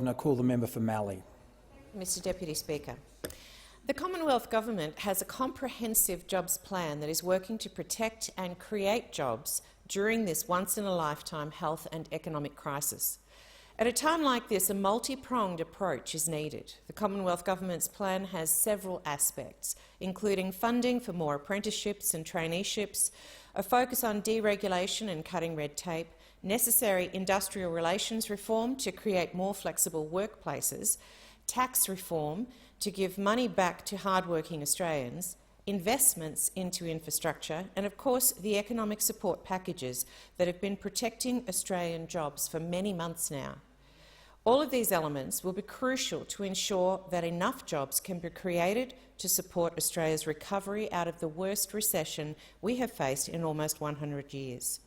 And I call the member for Mallee. Mr Deputy Speaker, the Commonwealth Government has a comprehensive jobs plan that is working to protect and create jobs during this once-in-a-lifetime health and economic crisis. At a time like this, a multi-pronged approach is needed. The Commonwealth Government's plan has several aspects, including funding for more apprenticeships and traineeships, a focus on deregulation and cutting red tape, necessary industrial relations reform to create more flexible workplaces, tax reform to give money back to hard-working Australians, investments into infrastructure and, of course, the economic support packages that have been protecting Australian jobs for many months now. All of these elements will be crucial to ensure that enough jobs can be created to support Australia's recovery out of the worst recession we have faced in almost 100 years.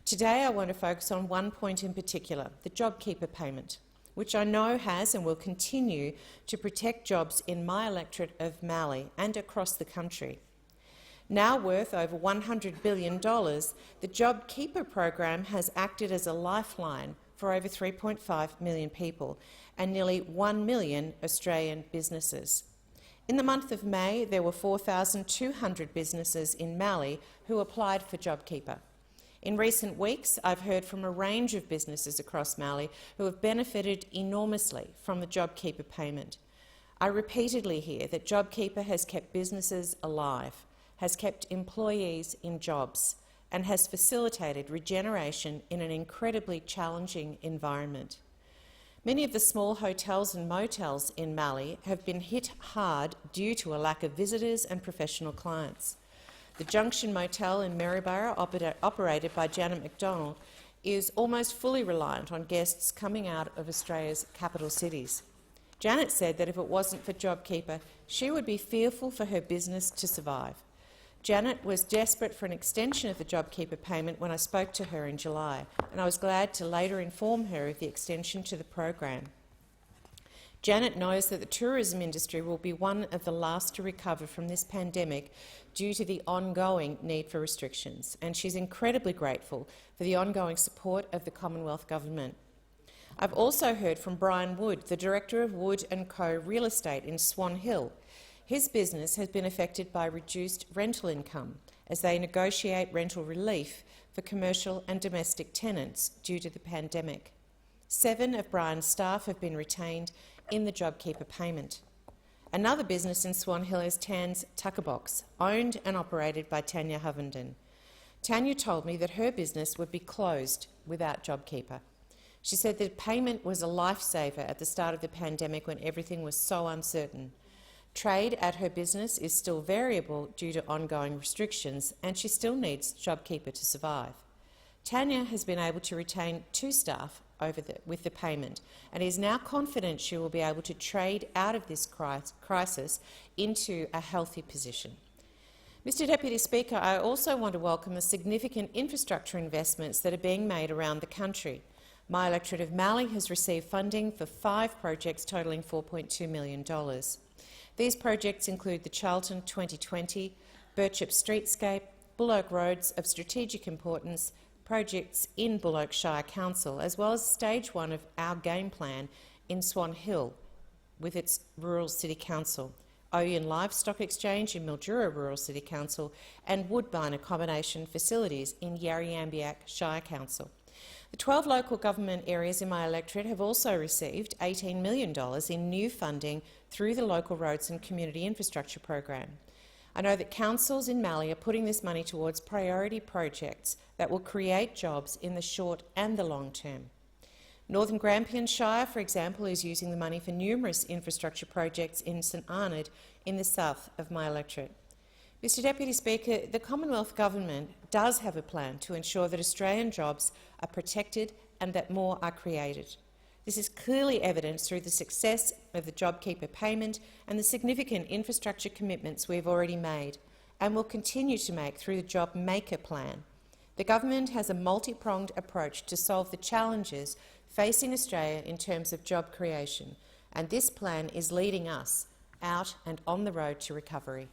Today I want to focus on one point in particular, the JobKeeper payment, which I know has and will continue to protect jobs in my electorate of Mallee and across the country. Now worth over $100 billion, the JobKeeper program has acted as a lifeline for over 3.5 million people and nearly 1 million Australian businesses. In the month of May, there were 4,200 businesses in Mallee who applied for JobKeeper. In recent weeks, I've heard from a range of businesses across Mallee who have benefited enormously from the JobKeeper payment. I repeatedly hear that JobKeeper has kept businesses alive, has kept employees in jobs, and has facilitated regeneration in an incredibly challenging environment. Many of the small hotels and motels in Mallee have been hit hard due to a lack of visitors and professional clients. The Junction Motel in Maryborough, operated by Janet McDonald, is almost fully reliant on guests coming out of Australia's capital cities. Janet said that if it wasn't for JobKeeper, she would be fearful for her business to survive. Janet was desperate for an extension of the JobKeeper payment when I spoke to her in July, and I was glad to later inform her of the extension to the program. Janet knows that the tourism industry will be one of the last to recover from this pandemic due to the ongoing need for restrictions, and she's incredibly grateful for the ongoing support of the Commonwealth Government. I've also heard from Brian Wood, the Director of Wood & Co Real Estate in Swan Hill. His business has been affected by reduced rental income as they negotiate rental relief for commercial and domestic tenants due to the pandemic. 7 of Brian's staff have been retained in the JobKeeper payment. Another business in Swan Hill is Tan's Tuckerbox, owned and operated by Tanya Hovenden. Tanya told me that her business would be closed without JobKeeper. She said that payment was a lifesaver at the start of the pandemic when everything was so uncertain. Trade at her business is still variable due to ongoing restrictions, and she still needs JobKeeper to survive. Tanya has been able to retain 2 staff with the payment and is now confident she will be able to trade out of this crisis into a healthy position. Mr Deputy Speaker, I also want to welcome the significant infrastructure investments that are being made around the country. My electorate of Mallee has received funding for 5 projects totalling $4.2 million. These projects include the Charlton 2020, Birchip Streetscape, Bullock Roads of strategic importance, projects in Bullock Shire Council, as well as Stage 1 of our game plan in Swan Hill with its Rural City Council, Oyen Livestock Exchange in Mildura Rural City Council and Woodbine accommodation facilities in Yarriambiack Shire Council. The 12 local government areas in my electorate have also received $18 million in new funding through the Local Roads and Community Infrastructure program. I know that councils in Mallee are putting this money towards priority projects that will create jobs in the short and the long term. Northern Grampian Shire, for example, is using the money for numerous infrastructure projects in St Arnaud in the south of my electorate. Mr Deputy Speaker, the Commonwealth Government does have a plan to ensure that Australian jobs are protected and that more are created. This is clearly evidenced through the success of the JobKeeper payment and the significant infrastructure commitments we have already made and will continue to make through the JobMaker plan. The government has a multi-pronged approach to solve the challenges facing Australia in terms of job creation, and this plan is leading us out and on the road to recovery.